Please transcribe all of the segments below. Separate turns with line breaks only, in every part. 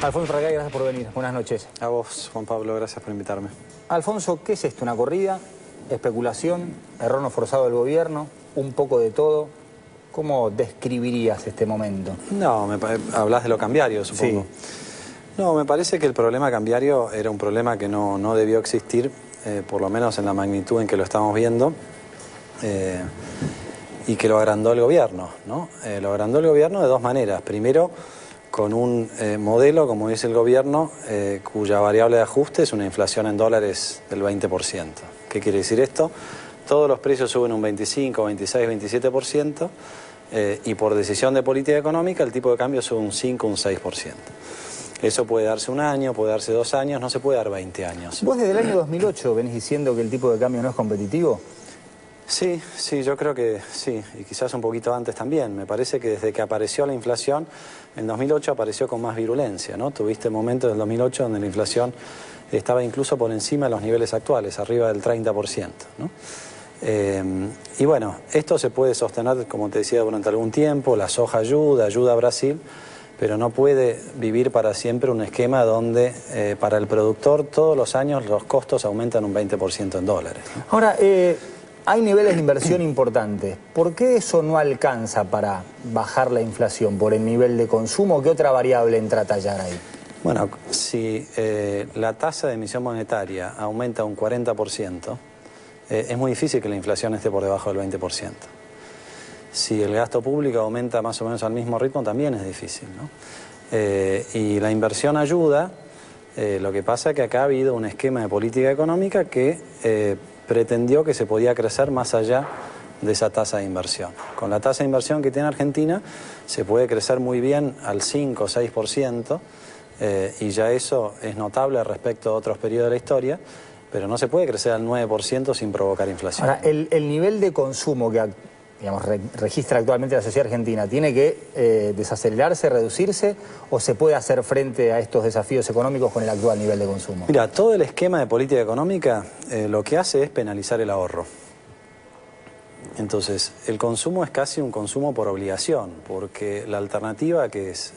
Alfonso Ferragay, gracias por venir. Buenas noches.
A vos, Juan Pablo, gracias por invitarme.
Alfonso, ¿qué es esto? ¿Una corrida? ¿Especulación? ¿Error no forzado del gobierno? ¿Un poco de todo? ¿Cómo describirías este momento?
No, hablas de lo cambiario, supongo.
Sí.
No, me parece que el problema cambiario era un problema que no debió existir, por lo menos en la magnitud en que lo estamos viendo, y que lo agrandó el gobierno, ¿no? Lo agrandó el gobierno de dos maneras. Primero, con un modelo, como dice el gobierno, cuya variable de ajuste es una inflación en dólares del 20%. ¿Qué quiere decir esto? Todos los precios suben un 25, 26, 27%, y por decisión de política económica el tipo de cambio sube un 5, un 6%. Eso puede darse un año, puede darse 2 años, no se puede dar 20 años.
¿Vos desde el año 2008 venís diciendo que el tipo de cambio no es competitivo?
Sí, yo creo que sí, y quizás un poquito antes también. Me parece que desde que apareció la inflación, en 2008 apareció con más virulencia, ¿no? Tuviste momentos del 2008 donde la inflación estaba incluso por encima de los niveles actuales, arriba del 30%, ¿no? Y bueno, esto se puede sostener, como te decía, durante algún tiempo. La soja ayuda a Brasil, pero no puede vivir para siempre un esquema donde para el productor todos los años los costos aumentan un 20% en dólares, ¿no?
Ahora, hay niveles de inversión importantes. ¿Por qué eso no alcanza para bajar la inflación? ¿Por el nivel de consumo? ¿Qué otra variable entra a tallar ahí?
Bueno, si la tasa de emisión monetaria aumenta un 40%, es muy difícil que la inflación esté por debajo del 20%. Si el gasto público aumenta más o menos al mismo ritmo, también es difícil, ¿no? Y la inversión ayuda. Lo que pasa es que acá ha habido un esquema de política económica que pretendió que se podía crecer más allá de esa tasa de inversión. Con la tasa de inversión que tiene Argentina se puede crecer muy bien al 5 o 6%, y ya eso es notable respecto a otros periodos de la historia, pero no se puede crecer al 9% sin provocar inflación.
Ahora, el nivel de consumo que registra actualmente la sociedad argentina, ¿tiene que desacelerarse, reducirse, o se puede hacer frente a estos desafíos económicos con el actual nivel de consumo?
Mira, todo el esquema de política económica lo que hace es penalizar el ahorro. Entonces, el consumo es casi un consumo por obligación, porque la alternativa que es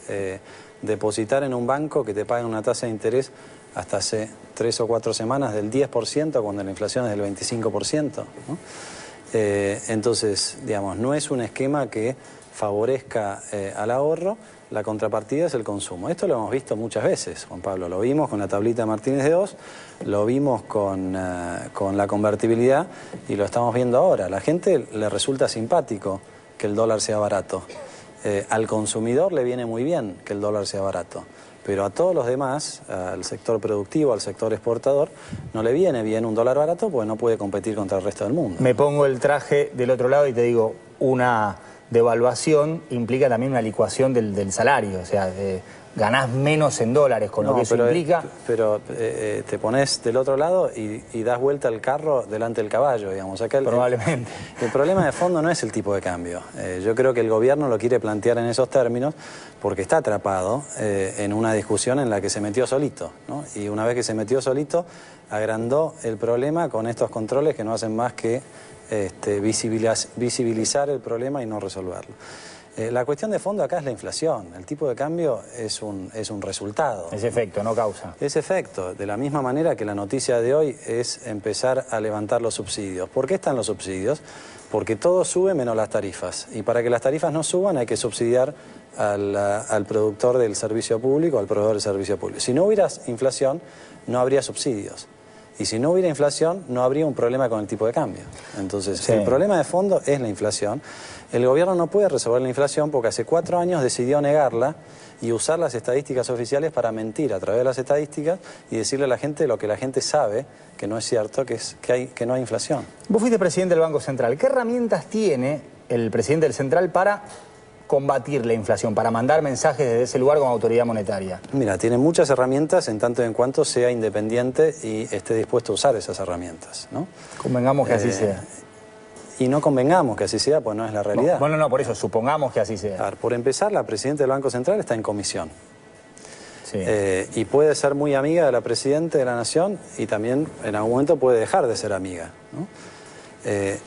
depositar en un banco que te paguen una tasa de interés hasta hace 3 o 4 semanas del 10% cuando la inflación es del 25%, ¿no? Entonces, digamos, no es un esquema que favorezca al ahorro. La contrapartida es el consumo. Esto lo hemos visto muchas veces, Juan Pablo. Lo vimos con la tablita de Martínez de Oz, lo vimos con la convertibilidad y lo estamos viendo ahora. A la gente le resulta simpático que el dólar sea barato. Al consumidor le viene muy bien que el dólar sea barato. Pero a todos los demás, al sector productivo, al sector exportador, no le viene bien un dólar barato porque no puede competir contra el resto del mundo.
Me pongo el traje del otro lado y te digo, una devaluación implica también una licuación del salario, o sea, ganás menos en dólares, con lo que eso implica.
Pero te pones del otro lado y das vuelta al carro delante del caballo, digamos. Acá
probablemente.
El problema de fondo no es el tipo de cambio. Yo creo que el gobierno lo quiere plantear en esos términos porque está atrapado en una discusión en la que se metió solito, ¿no? Y una vez que se metió solito, agrandó el problema con estos controles que no hacen más que visibilizar el problema y no resolverlo. La cuestión de fondo acá es la inflación. El tipo de cambio es un resultado.
Es efecto, no causa.
Es efecto. De la misma manera que la noticia de hoy es empezar a levantar los subsidios. ¿Por qué están los subsidios? Porque todo sube menos las tarifas. Y para que las tarifas no suban hay que subsidiar al productor del servicio público, al proveedor del servicio público. Si no hubiera inflación, no habría subsidios. Y si no hubiera inflación, no habría un problema con el tipo de cambio. Entonces, sí, el problema de fondo es la inflación. El gobierno no puede resolver la inflación porque hace 4 años decidió negarla y usar las estadísticas oficiales para mentir a través de las estadísticas y decirle a la gente lo que la gente sabe, que no es cierto, que no hay inflación.
Vos fuiste presidente del Banco Central. ¿Qué herramientas tiene el presidente del Central para combatir la inflación, para mandar mensajes desde ese lugar como autoridad monetaria?
Mira, tiene muchas herramientas en tanto y en cuanto sea independiente y esté dispuesto a usar esas herramientas, ¿no?
Convengamos que así sea.
Y no convengamos que así sea, pues no es la realidad.
Bueno, no, por eso, supongamos que así sea.
A ver, por empezar, la presidenta del Banco Central está en comisión.
Sí.
Y puede ser muy amiga de la Presidenta de la Nación y también en algún momento puede dejar de ser amiga, ¿no?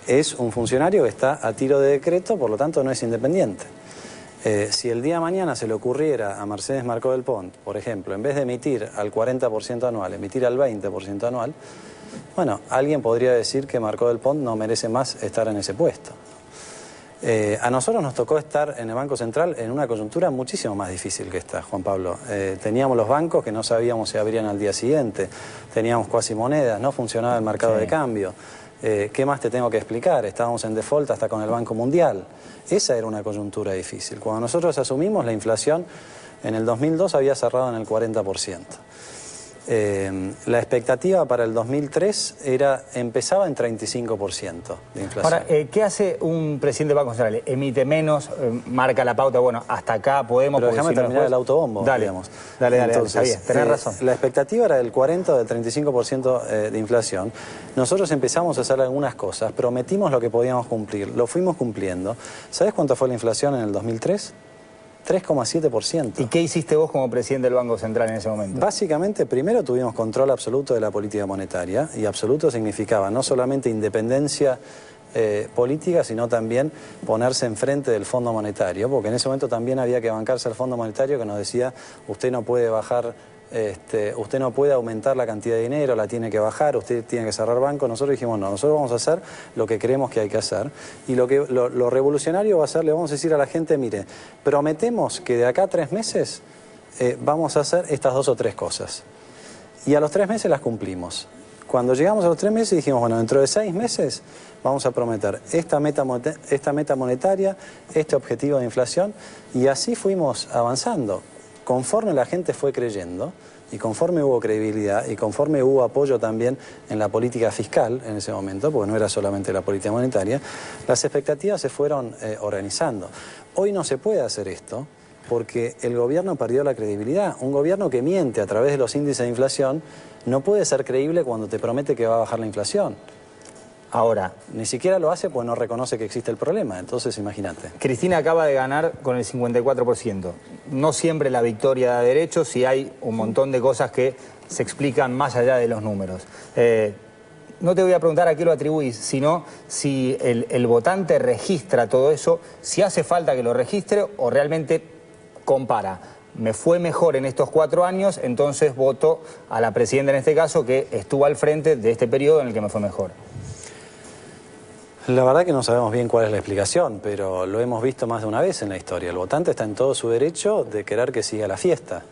Es un funcionario que está a tiro de decreto, por lo tanto no es independiente. Si el día de mañana se le ocurriera a Mercedes Marcó del Pont, por ejemplo, en vez de emitir al 40% anual, emitir al 20% anual, bueno, alguien podría decir que Marcó del Pont no merece más estar en ese puesto. A nosotros nos tocó estar en el Banco Central en una coyuntura muchísimo más difícil que esta, Juan Pablo. Teníamos los bancos que no sabíamos si abrían al día siguiente, teníamos cuasimonedas, no funcionaba el mercado de cambio. ¿Qué más te tengo que explicar? Estábamos en default hasta con el Banco Mundial. Esa era una coyuntura difícil. Cuando nosotros asumimos, la inflación en el 2002 había cerrado en el 40%. La expectativa para el 2003 empezaba en 35% de inflación.
Ahora, ¿qué hace un presidente del Banco Central? ¿Emite menos? ¿Marca la pauta? Bueno, hasta acá podemos...
Pero déjame terminar el autobombo,
dale,
digamos.
Dale,
Entonces,
tenés razón.
La expectativa era del 40 o del 35% de inflación. Nosotros empezamos a hacer algunas cosas, prometimos lo que podíamos cumplir, lo fuimos cumpliendo. ¿Sabés cuánto fue la inflación en el 2003? 3,7%.
¿Y qué hiciste vos como presidente del Banco Central en ese momento?
Básicamente, primero tuvimos control absoluto de la política monetaria, y absoluto significaba no solamente independencia política, sino también ponerse enfrente del Fondo Monetario, porque en ese momento también había que bancarse al Fondo Monetario, que nos decía, usted no puede bajar... usted no puede aumentar la cantidad de dinero, la tiene que bajar, usted tiene que cerrar bancos. Nosotros dijimos, no, nosotros vamos a hacer lo que creemos que hay que hacer. Y lo revolucionario va a ser, le vamos a decir a la gente, mire, prometemos que de acá a 3 meses vamos a hacer estas 2 o 3 cosas. Y a los 3 meses las cumplimos. Cuando llegamos a los 3 meses dijimos, bueno, dentro de 6 meses vamos a prometer esta meta monetaria, este objetivo de inflación, y así fuimos avanzando. Conforme la gente fue creyendo, y conforme hubo credibilidad, y conforme hubo apoyo también en la política fiscal en ese momento, porque no era solamente la política monetaria, las expectativas se fueron organizando. Hoy no se puede hacer esto porque el gobierno perdió la credibilidad. Un gobierno que miente a través de los índices de inflación no puede ser creíble cuando te promete que va a bajar la inflación. Ahora, ni siquiera lo hace pues no reconoce que existe el problema, entonces imagínate.
Cristina acaba de ganar con el 54%. No siempre la victoria da derechos y hay un montón de cosas que se explican más allá de los números. No te voy a preguntar a qué lo atribuís, sino si el votante registra todo eso, si hace falta que lo registre o realmente compara. Me fue mejor en estos 4 años, entonces voto a la presidenta en este caso que estuvo al frente de este periodo en el que me fue mejor.
La verdad que no sabemos bien cuál es la explicación, pero lo hemos visto más de una vez en la historia. El votante está en todo su derecho de querer que siga la fiesta.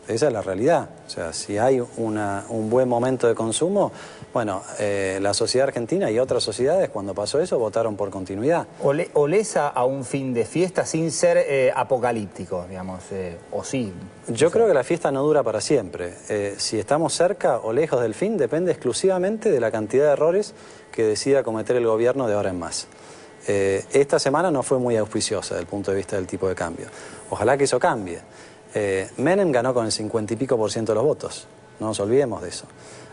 Esa es la realidad. O sea, si hay un buen momento de consumo, bueno, la sociedad argentina y otras sociedades, cuando pasó eso, votaron por continuidad.
¿Olés a un fin de fiesta sin ser apocalíptico, digamos, o sí?
Yo creo que la fiesta no dura para siempre. Si estamos cerca o lejos del fin, depende exclusivamente de la cantidad de errores que decida cometer el gobierno de ahora en más. Esta semana no fue muy auspiciosa desde el punto de vista del tipo de cambio. Ojalá que eso cambie. Menem ganó con el 50 y pico % de los votos, no nos olvidemos de eso.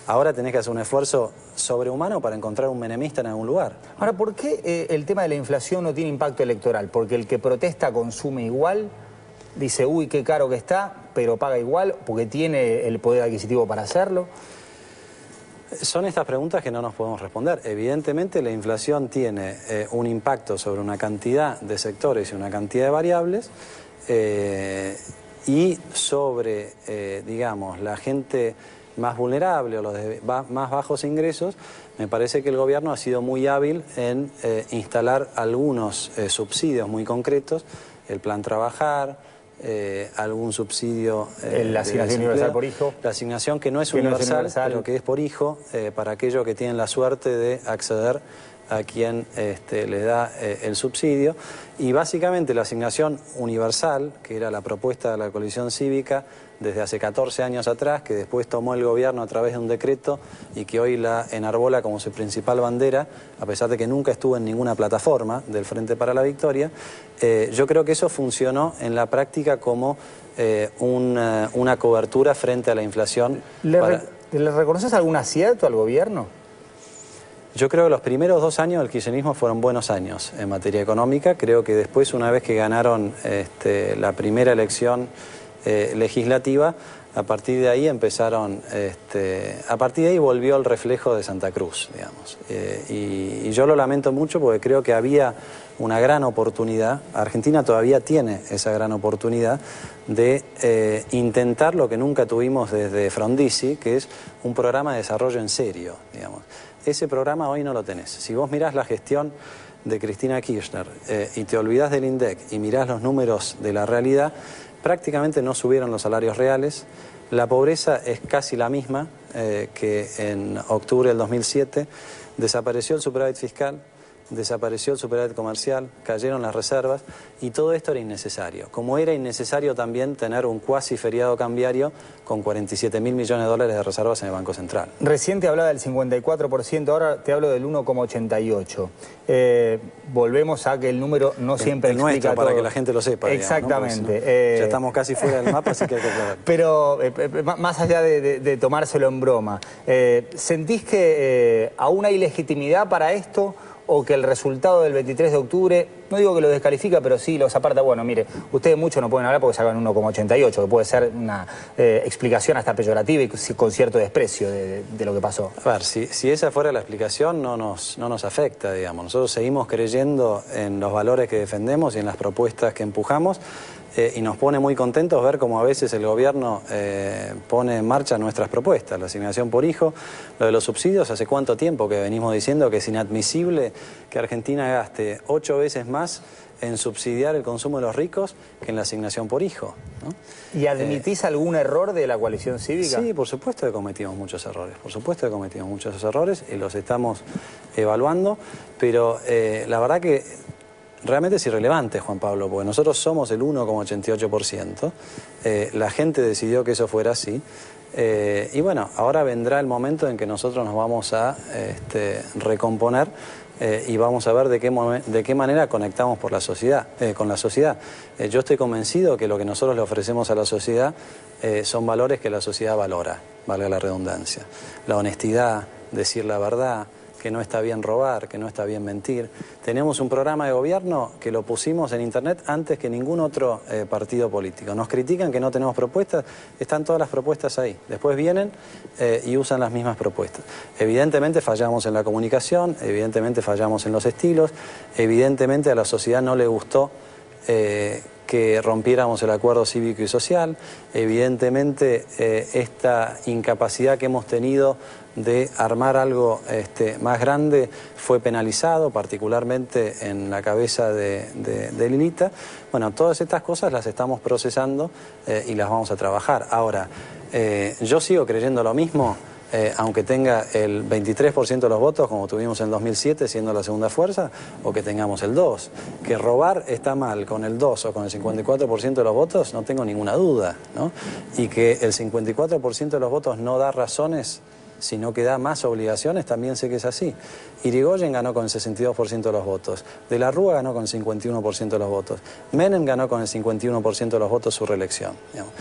Ahora tenés que hacer un esfuerzo sobrehumano para encontrar un menemista en algún lugar.
Ahora, ¿por qué el tema de la inflación no tiene impacto electoral? Porque el que protesta consume igual, dice, uy, qué caro que está, pero paga igual, porque tiene el poder adquisitivo para hacerlo.
Son estas preguntas que no nos podemos responder. Evidentemente la inflación tiene un impacto sobre una cantidad de sectores y una cantidad de variables, y sobre, digamos, la gente más vulnerable o los de más bajos ingresos, me parece que el gobierno ha sido muy hábil en instalar algunos subsidios muy concretos, el Plan Trabajar, algún subsidio...
la asignación universal por hijo.
La asignación que no es universal, pero que es por hijo, para aquellos que tienen la suerte de acceder a quien les da el subsidio. Y básicamente la asignación universal, que era la propuesta de la coalición cívica desde hace 14 años atrás, que después tomó el gobierno a través de un decreto y que hoy la enarbola como su principal bandera, a pesar de que nunca estuvo en ninguna plataforma del Frente para la Victoria, yo creo que eso funcionó en la práctica como una cobertura frente a la inflación.
¿Le reconoces algún acierto al gobierno?
Yo creo que los primeros 2 años del kirchnerismo fueron buenos años en materia económica. Creo que después, una vez que ganaron la primera elección legislativa, A partir de ahí empezaron, a partir de ahí volvió el reflejo de Santa Cruz, digamos. Y yo lo lamento mucho porque creo que había una gran oportunidad, Argentina todavía tiene esa gran oportunidad de intentar lo que nunca tuvimos desde Frondizi, que es un programa de desarrollo en serio, digamos. Ese programa hoy no lo tenés. Si vos mirás la gestión de Cristina Kirchner y te olvidás del INDEC y mirás los números de la realidad, prácticamente no subieron los salarios reales, la pobreza es casi la misma que en octubre del 2007, desapareció el superávit fiscal, desapareció el superávit comercial, cayeron las reservas y todo esto era innecesario. Como era innecesario también tener un cuasi feriado cambiario con 47.000 millones de dólares de reservas en el Banco Central.
Recién te hablaba del 54%, ahora te hablo del 1,88%. Volvemos a que el número no siempre
el
explica
nuestro,
todo.
Para que la gente lo sepa.
Exactamente.
Digamos, ¿no? Ya estamos casi fuera del mapa, así que hay que aclarar.
Pero más allá de tomárselo en broma, ¿sentís que aún hay legitimidad para esto? ¿O que el resultado del 23 de octubre, no digo que lo descalifica, pero sí los aparta? Bueno, mire, ustedes mucho no pueden hablar porque sacan 1,88, que puede ser una explicación hasta peyorativa y con cierto desprecio de lo que pasó.
A ver, si esa fuera la explicación no nos afecta, digamos. Nosotros seguimos creyendo en los valores que defendemos y en las propuestas que empujamos. Y nos pone muy contentos ver cómo a veces el gobierno pone en marcha nuestras propuestas, la asignación por hijo, lo de los subsidios. Hace cuánto tiempo que venimos diciendo que es inadmisible que Argentina gaste 8 veces más en subsidiar el consumo de los ricos que en la asignación por hijo, ¿no?
¿Y admitís algún error de la coalición cívica?
Sí, por supuesto que cometimos muchos errores, por supuesto que cometimos muchos errores y los estamos evaluando, pero la verdad que realmente es irrelevante, Juan Pablo, porque nosotros somos el 1,88%, la gente decidió que eso fuera así, y bueno, ahora vendrá el momento en que nosotros nos vamos a recomponer y vamos a ver de qué manera conectamos con la sociedad. Yo estoy convencido que lo que nosotros le ofrecemos a la sociedad son valores que la sociedad valora, valga la redundancia. La honestidad, decir la verdad, que no está bien robar, que no está bien mentir. Tenemos un programa de gobierno que lo pusimos en internet antes que ningún otro partido político. Nos critican que no tenemos propuestas, están todas las propuestas ahí. Después vienen y usan las mismas propuestas. Evidentemente fallamos en la comunicación, evidentemente fallamos en los estilos, evidentemente a la sociedad no le gustó que rompiéramos el acuerdo cívico y social, evidentemente esta incapacidad que hemos tenido de armar algo más grande fue penalizado, particularmente en la cabeza de Lilita. Bueno, todas estas cosas las estamos procesando y las vamos a trabajar. Ahora, yo sigo creyendo lo mismo, aunque tenga el 23% de los votos, como tuvimos en 2007, siendo la segunda fuerza, o que tengamos el 2%. Que robar está mal con el 2% o con el 54% de los votos, no tengo ninguna duda, ¿no? Y que el 54% de los votos no da razones, sino que da más obligaciones, también sé que es así. Irigoyen ganó con el 62% de los votos, De la Rúa ganó con el 51% de los votos, Menem ganó con el 51% de los votos su reelección, digamos.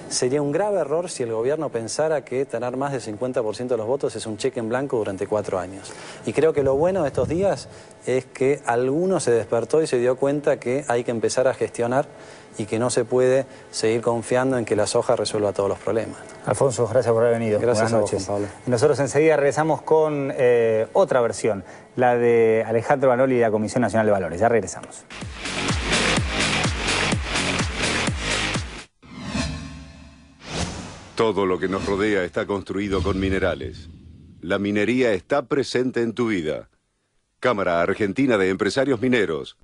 Sería un grave error si el gobierno pensara que tener más del 50% de los votos es un cheque en blanco durante 4 años. Y creo que lo bueno de estos días es que alguno se despertó y se dio cuenta que hay que empezar a gestionar y que no se puede seguir confiando en que la soja resuelva todos los problemas.
Alfonso, gracias por haber venido.
Gracias
Buenas noches.
a vos, Juan Pablo.
Y nosotros enseguida regresamos con otra versión, la de Alejandro Banoli y la Comisión Nacional de Valores. Ya regresamos.
Todo lo que nos rodea está construido con minerales. La minería está presente en tu vida. Cámara Argentina de Empresarios Mineros.